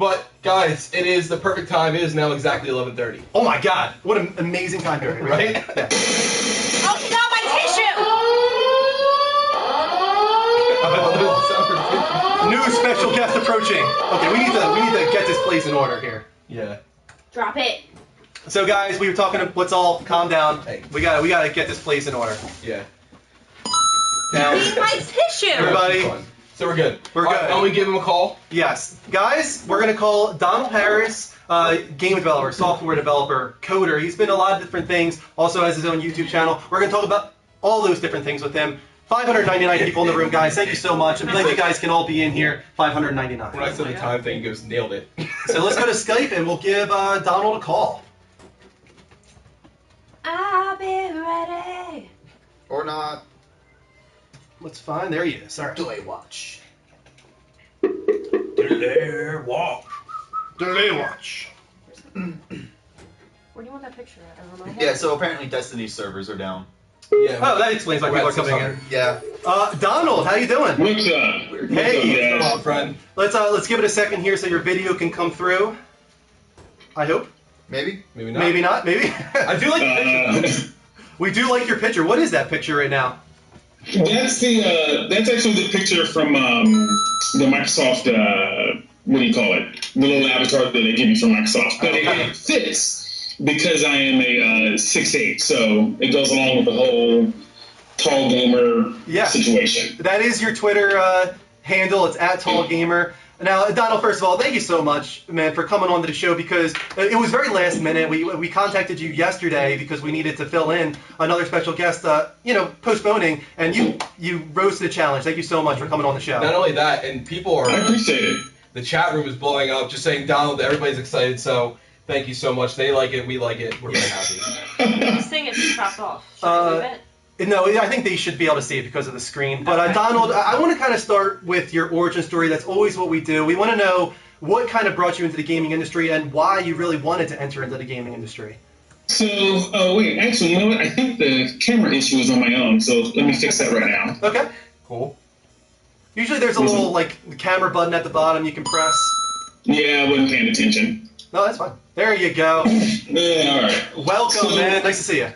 But guys, it is the perfect time. It is now exactly 11:30. Oh my God! What an amazing time period, right? Yeah. Oh, he got my tissue! New special guest approaching. Okay, we need to get this place in order here. Yeah. Drop it. So guys, we were talking. Let's all calm down. Hey. We gotta get this place in order. Yeah. Now, Need my tissue! everybody. So we're good. We're good. Why don't we give him a call? Yes, guys, we're gonna call Donald Harris, game developer, software developer, coder. He's been a lot of different things. Also has his own YouTube channel. We're gonna talk about all those different things with him. 599 people in the room, guys. Thank you so much. I'm glad you guys can all be in here. 599. When I said the time thing, he goes, nailed it. So let's go to Skype and we'll give Donald a call. I'll be ready. Or not. Let's find. There he is. All right. Delay watch. Delay watch. Delay watch. Where do you want that picture at? Over my head? Yeah, so apparently Destiny's servers are down. Yeah. Oh, that explains why people are coming in. Yeah. Donald, how you doing? What's up? Hey. Come on, friend. Let's give it a second here so your video can come through. I hope. Maybe? Maybe not. Maybe not. Maybe. I do like the picture, though. We do like your picture. What is that picture right now? That's actually the picture from the Microsoft. What do you call it? The little avatar that they give you from Microsoft. But it fits because I am a 6'8", so it goes along with the whole tall gamer situation. That is your Twitter handle. It's @tallgamer. Now, Donald, first of all, thank you so much, man, for coming on to the show because it was very last minute. We contacted you yesterday because we needed to fill in another special guest, postponing, and you rose to the challenge. Thank you so much for coming on the show. Not only that, and people are... I appreciate it. The chat room is blowing up, just saying, Donald, everybody's excited, so thank you so much. They like it, we like it, we're very happy. This thing is chopped off. Should I leave it? No, I think they should be able to see it because of the screen. But Donald, I want to kind of start with your origin story. That's always what we do. We want to know what kind of brought you into the gaming industry and why you really wanted to enter into the gaming industry. So, wait, actually, you know what? I think the camera issue is on my own, so let me fix that right now. Okay. Cool. Usually there's a little, camera button at the bottom you can press. Yeah, I wasn't paying attention. No, that's fine. There you go. Yeah, all right. Welcome, man. Nice to see you.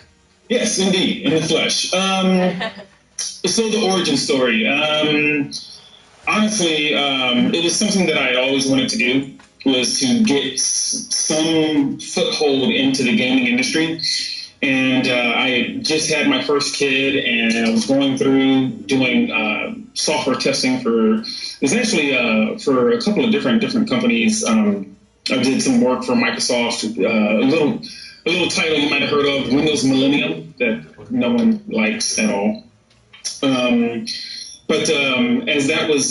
Yes, indeed, in the flesh. So the origin story. Honestly, it was something that I always wanted to do, was to get some foothold into the gaming industry. And I had just had my first kid, and I was going through doing software testing for for a couple of different companies. I did some work for Microsoft, a little title you might have heard of, Windows Millennium, that no one likes at all. But as that was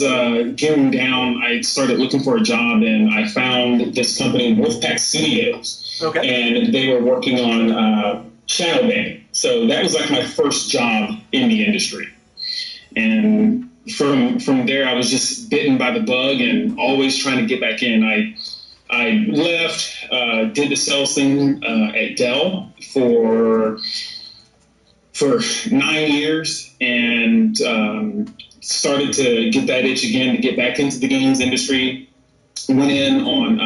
gearing down, I started looking for a job, and I found this company, Wolfpack Studios. Okay. And they were working on shadow banning. So that was like my first job in the industry. And from there, I was just bitten by the bug and always trying to get back in. I left, did the sales thing at Dell for 9 years, and started to get that itch again to get back into the games industry. Went in on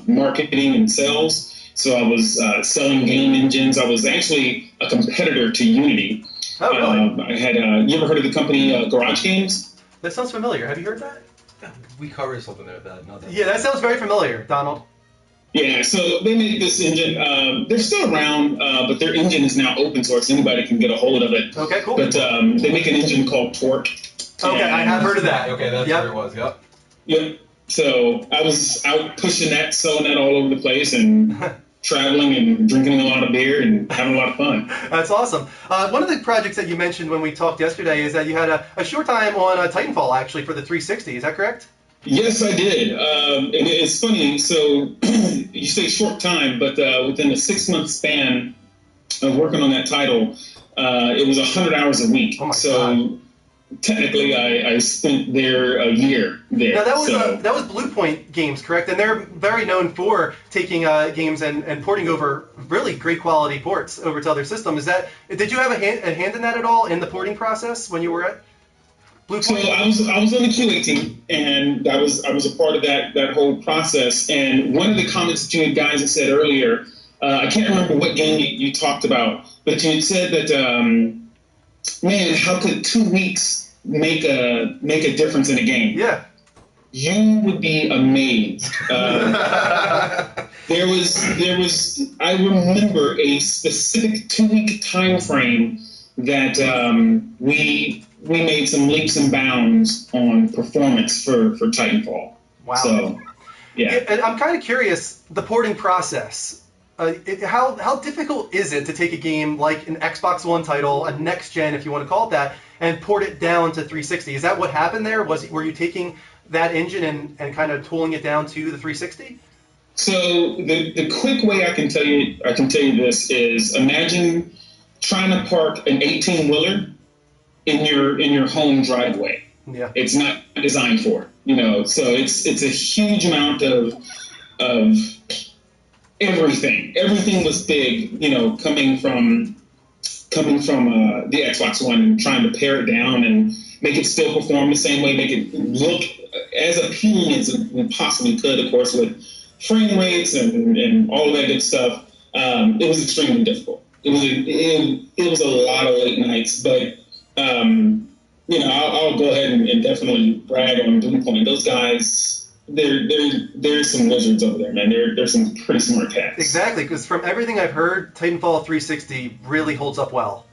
marketing and sales. So I was selling game engines. I was actually a competitor to Unity. Oh, really? I had. You ever heard of the company Garage Games? That sounds familiar. Have you heard that? We covered something there with that. Not that. Yeah, that sounds very familiar, Donald. Yeah, so they make this engine. They're still around, but their engine is now open source. Anybody can get a hold of it. Okay, cool. But they make an engine called Torque. Okay, I have heard of that. Okay, that's Yep. where it was, yep. Yep. So I was out pushing that, selling that all over the place, and traveling and drinking a lot of beer and having a lot of fun. That's awesome. One of the projects that you mentioned when we talked yesterday is that you had a short time on Titanfall, actually, for the 360. Is that correct? Yes, I did. And it's funny. So you say short time, but within a 6-month span of working on that title, it was 100 hours a week. Oh my so God. Technically, I spent there a year there. Now, that was Blue Point Games, correct? And they're very known for taking games and porting over really great quality ports over to other systems. Did you have a hand in that at all in the porting process when you were at? Blue So Point? I was on the QA team, and I was a part of that whole process. And one of the comments that you guys had said earlier, I can't remember what game you talked about, but you had said that, man, how could 2 weeks make a difference in a game? Yeah. You would be amazed. There was. I remember a specific 2-week time frame that we made some leaps and bounds on performance for Titanfall. Wow. So, yeah. And I'm kind of curious, the porting process. How difficult is it to take a game like an Xbox One title, a next gen, if you want to call it that, and port it down to 360? Is that what happened there? Were you taking that engine and kind of tooling it down to the 360? So the quick way I can tell you this is, imagine trying to park an 18-wheeler in your home driveway. Yeah. It's not designed for it, so it's a huge amount of everything. Everything was big, coming from the Xbox One, and trying to pare it down and make it still perform the same way, make it look as appealing as we possibly could, of course, with frame rates and all of that good stuff. It was extremely difficult. It was a lot of late nights, but I'll go ahead and definitely brag on Blue Point. Those guys, there's some wizards over there, man. They're some pretty smart cats. Exactly, because from everything I've heard, Titanfall 360 really holds up well.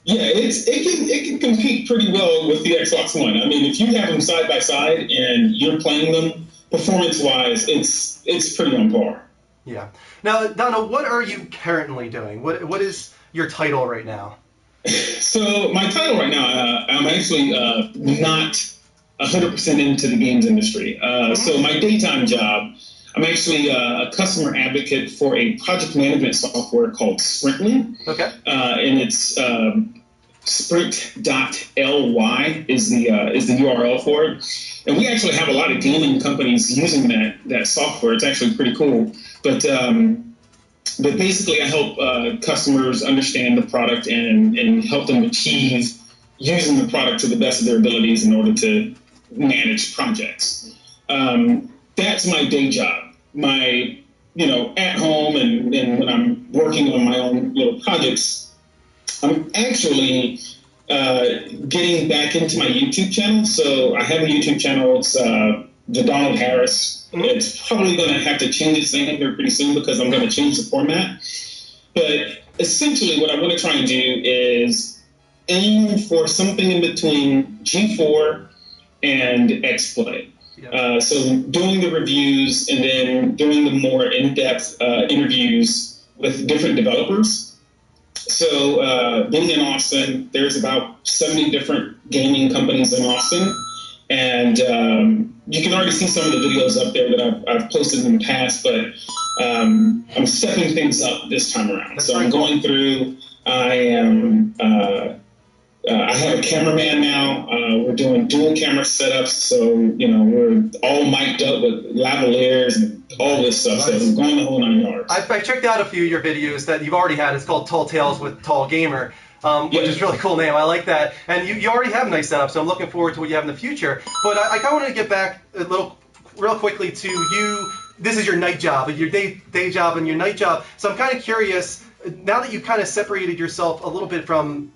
Yeah, it can compete pretty well with the Xbox One. I mean, if you have them side by side and you're playing them, performance-wise, it's pretty on par. Yeah. Now, Donald, what are you currently doing? What is your title right now? So my title right now, I'm actually not 100% into the games industry. So my daytime job, I'm actually a customer advocate for a project management software called Sprintly. Okay. And it's sprint.ly is the URL for it. And we actually have a lot of gaming companies using that software. It's actually pretty cool. But basically, I help customers understand the product and help them achieve using the product to the best of their abilities in order to manage projects. That's my day job. My, at home and when I'm working on my own little projects, I'm actually getting back into my YouTube channel. So I have a YouTube channel. It's the Donald Harris. It's probably going to have to change its name here pretty soon because I'm going to change the format. But essentially what I want to try and do is aim for something in between G4 and XPlay. So doing the reviews and then doing the more in-depth interviews with different developers. So being in Austin, there's about 70 different gaming companies in Austin. And you can already see some of the videos up there that I've posted in the past, but I'm stepping things up this time around. So I'm going through, I have a cameraman now. We're doing dual camera setups, so we're all mic'd up with lavaliers and all this stuff. So I'm going the whole 9 yards. I checked out a few of your videos that you've already had. It's called Tall Tales with Tall Gamer, which is a really cool name. I like that. And you already have a nice setup, so I'm looking forward to what you have in the future. But I kind of want to get back real quickly to you. This is your night job, your day job and your night job. So I'm kind of curious, now that you've kind of separated yourself a little bit from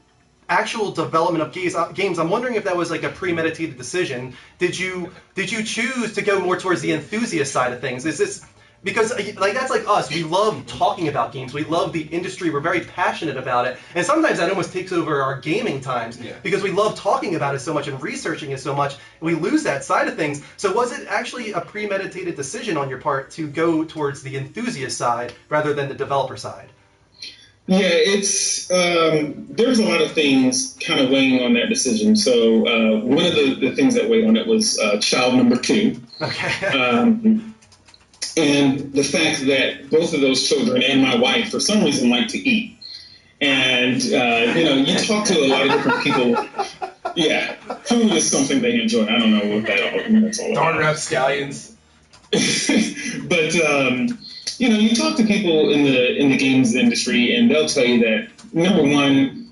actual development of games, I'm wondering if that was like a premeditated decision. Did you choose to go more towards the enthusiast side of things? Is this because that's like us? We love talking about games. We love the industry. We're very passionate about it, and sometimes that almost takes over our gaming times because we love talking about it so much and researching it so much. We lose that side of things. So was it actually a premeditated decision on your part to go towards the enthusiast side rather than the developer side? Yeah, it's there's a lot of things kind of weighing on that decision. So one of the things that weighed on it was child number 2. Okay. And the fact that both of those children and my wife, for some reason, like to eat. And, you talk to a lot of different people. Yeah, food is something they enjoy. I don't know what that's all about. Darn rapscallions. But, you talk to people in the games industry, and they'll tell you that, number one,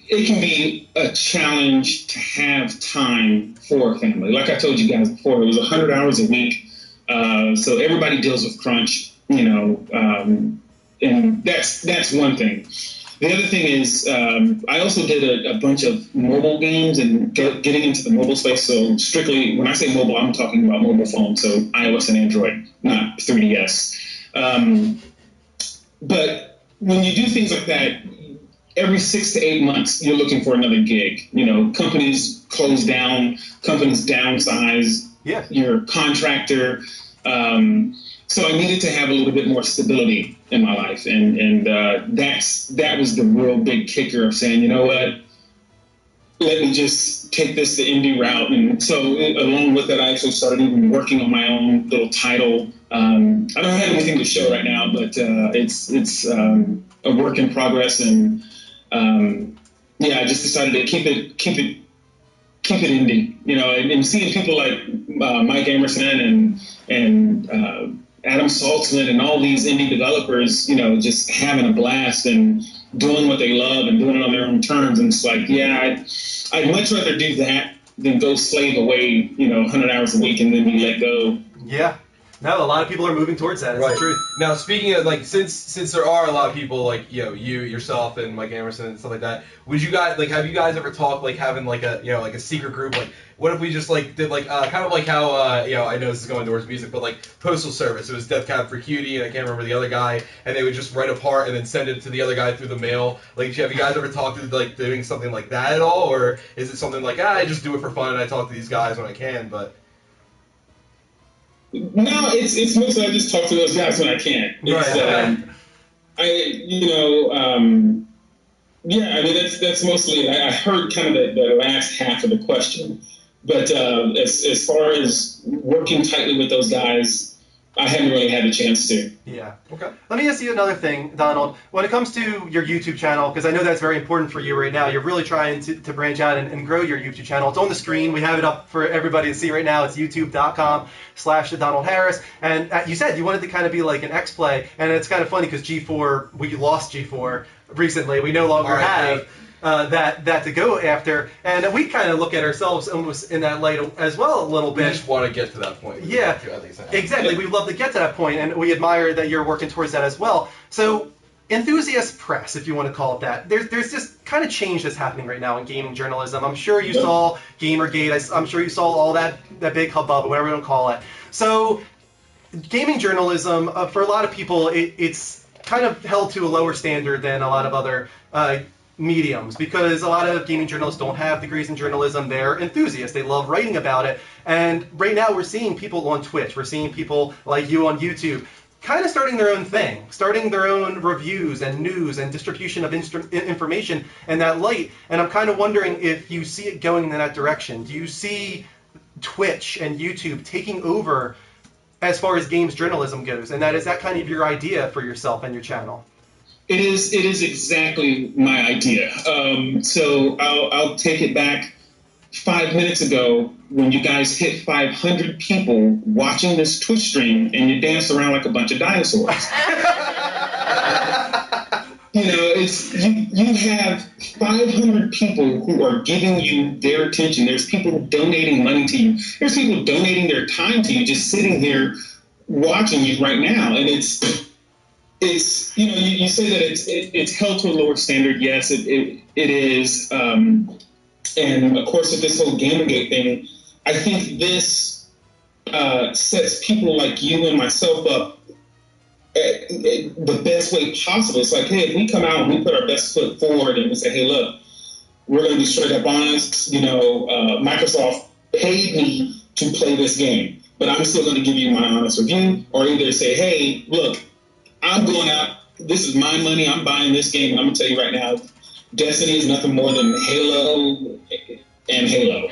it can be a challenge to have time for a family. Like I told you guys before, it was 100 hours a week. So everybody deals with crunch, and that's one thing. The other thing is, I also did a bunch of mobile games and getting into the mobile space. So strictly, when I say mobile, I'm talking about mobile phones, so iOS and Android, not 3DS. But when you do things like that, every 6 to 8 months, you're looking for another gig. Companies close down, companies downsize. Yeah. Your contractor. So I needed to have a little bit more stability in my life, and that was the real big kicker of saying, you know what, let me just take this the indie route. And so along with that, I actually started even working on my own little title. I don't have anything to show right now, but it's a work in progress, and I just decided to keep it indie, and seeing people like Mike Emerson and Adam Saltzman and all these indie developers, just having a blast and doing what they love and doing it on their own terms. And it's like, I'd much rather do that than go slave away, 100 hours a week and then be let go. Yeah. No, a lot of people are moving towards that. It's the truth. Now, speaking of, since there are a lot of people you, yourself, and Mike Emerson and stuff like that, would you guys, have you guys ever talked, having, a secret group? What if we just, did, kind of like how, I know this is going towards music, but, Postal Service. It was Death Cab for Cutie, and I can't remember the other guy, and they would just write a part and then send it to the other guy through the mail. Have you guys ever talked to, doing something like that at all? Or is it something I just do it for fun and I talk to these guys when I can, but... No, it's mostly I just talk to those guys when I can. That's mostly. I heard kind of the last half of the question, but as far as working tightly with those guys, I haven't really had the chance to. Yeah. Okay. Let me ask you another thing, Donald. When it comes to your YouTube channel, because I know that's very important for you right now, you're really trying to branch out and grow your YouTube channel. It's on the screen. We have it up for everybody to see right now. It's youtube.com/Donald Harris. And you said you wanted to kind of be like an X-Play, and it's kind of funny because G4, we lost G4 recently. We no longer have that to go after, and we kind of look at ourselves almost in that light as well a little bit. We just want to get to that point. Yeah, exactly. We'd love to get to that point, and we admire that you're working towards that as well. So, enthusiast press, if you want to call it that, there's just kind of change that's happening right now in gaming journalism. I'm sure you saw Gamergate. I'm sure you saw all that big hubbub, whatever you want to call it. So, gaming journalism, for a lot of people, it's kind of held to a lower standard than a lot of other mediums, because a lot of gaming journalists don't have degrees in journalism. They're enthusiasts. They love writing about it. And right now we're seeing people on Twitch. We're seeing people like you on YouTube kind of starting their own thing, starting their own reviews and news and distribution of information in that light. And I'm kind of wondering if you see it going in that direction. Do you see Twitch and YouTube taking over as far as games journalism goes? And is that kind of your idea for yourself and your channel? It is exactly my idea. So I'll take it back 5 minutes ago when you guys hit 500 people watching this Twitch stream and you danced around like a bunch of dinosaurs. You have 500 people who are giving you their attention. There's people donating money to you. There's people donating their time to you, just sitting here watching you right now, and it's you say that it's held to a lower standard. Yes, it is. And of course, with this whole Gamergate thing, I think this sets people like you and myself up the best way possible. It's like, hey, if we come out and we put our best foot forward and we say, hey, look, we're going to be straight up honest. Microsoft paid me to play this game, but I'm still going to give you my honest review, or either say, hey, look, I'm going out. This is my money. I'm buying this game. And I'm going to tell you right now, Destiny is nothing more than Halo and Halo.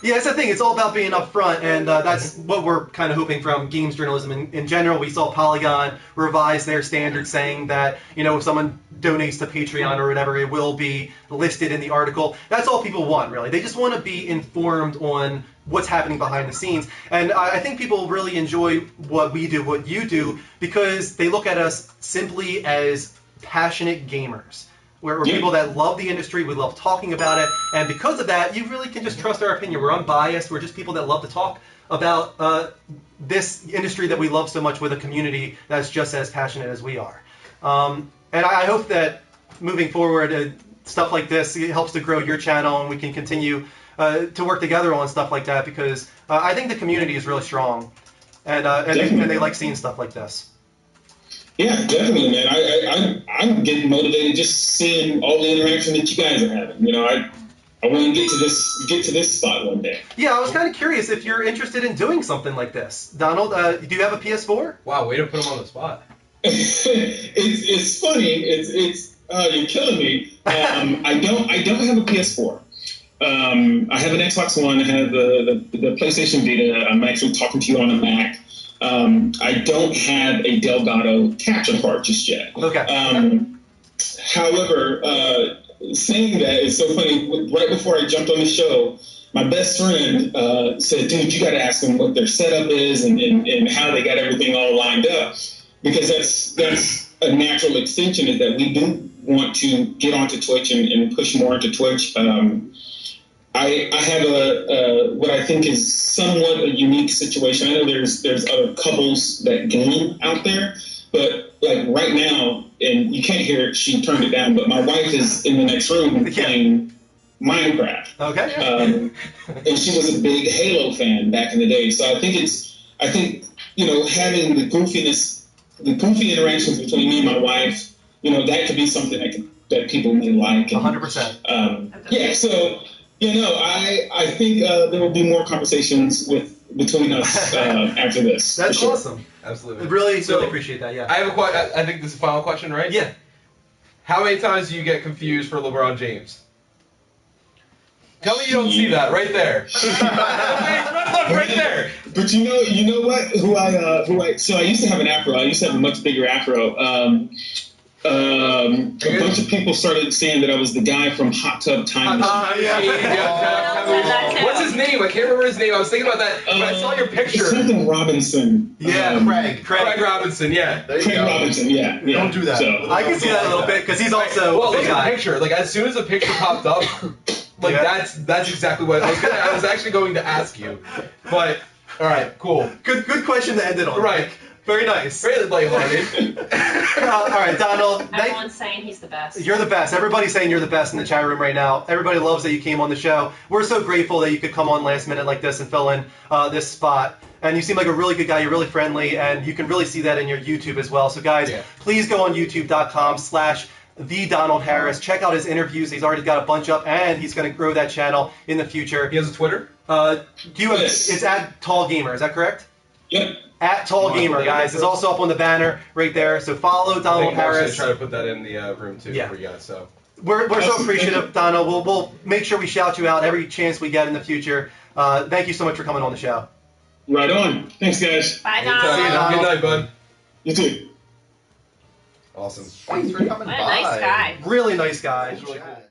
Yeah, that's the thing. It's all about being upfront, and that's what we're kind of hoping from games journalism in general. We saw Polygon revise their standards, saying that if someone donates to Patreon or whatever, it will be listed in the article. That's all people want, really. They just want to be informed on what's happening behind the scenes. And I think people really enjoy what we do, what you do, because they look at us simply as passionate gamers. We're Yeah. people that love the industry. We love talking about it, and because of that, you really can just trust our opinion. We're unbiased. We're just people that love to talk about this industry that we love so much with a community that's just as passionate as we are. And I hope that moving forward, stuff like this helps to grow your channel, and we can continue to work together on stuff like that because I think the community is really strong, and they like seeing stuff like this. Yeah, definitely, man. I'm getting motivated just seeing all the interaction that you guys are having. I want to get to this spot one day. Yeah, I was kind of curious if you're interested in doing something like this. Donald, do you have a PS4? Wow, way to put him on the spot. It's funny. You're killing me. I don't have a PS4. I have an Xbox One. I have the PlayStation Vita. I'm actually talking to you on a Mac. I don't have a Delgado capture card just yet. Okay. However, saying that is so funny. Right before I jumped on the show, my best friend said, "Dude, you got to ask them what their setup is and how they got everything all lined up." Because that's a natural extension is that we do want to get onto Twitch and push more into Twitch. I have a what I think is somewhat a unique situation. I know there's other couples that game out there, but like right now, and you can't hear it, she turned it down, but my wife is in the next room playing Minecraft. Okay. And she was a big Halo fan back in the day. So I think having the goofy interactions between me and my wife, that could be something that people may like. 100%. Yeah, so I think there will be more conversations between us after this. That's for sure. awesome. Absolutely. Really So, appreciate that. Yeah. I have a question. I think this is the final question, right? Yeah. How many times do you get confused for LeBron James? Tell me you don't see that right there. Right there. But you know what? So I used to have an afro. I used to have a much bigger afro. A bunch of people started saying that I was the guy from Hot Tub Time Machine. Yeah. What's his name? I can't remember his name. I was thinking about that when I saw your picture. Something Robinson. Yeah, Craig Robinson. Yeah. There you Craig go. Robinson. Yeah. Don't do that. So, I can see that a little bit because he's also Well, a look big at the guy. picture. Like as soon as the picture popped up, that's exactly what I was actually going to ask you. But all right, cool. Good question to end it on. Right. Very nice. Very lighthearted. All right, Donald. Everyone's saying he's the best. You're the best. Everybody's saying you're the best in the chat room right now. Everybody loves that you came on the show. We're so grateful that you could come on last minute like this and fill in this spot. And you seem like a really good guy. You're really friendly, and you can really see that in your YouTube as well. So, guys, please go on youtube.com/TheDonaldHarris. Check out his interviews. He's already got a bunch up, and he's going to grow that channel in the future. He has a Twitter? Yes. It's at Tall Gamer. Is that correct? Yep. At Tall Gamer, guys. It's also up on the banner right there. So follow Donald Harris. Try to put that in the room too for you guys. So we're so appreciative, Donald. We'll make sure we shout you out every chance we get in the future. Thank you so much for coming on the show. Right on. Thanks, guys. Bye, anytime. Donald. Good night, bud. You too. Awesome. Thanks for coming What a by. nice guy. Really nice guy. It's really cool.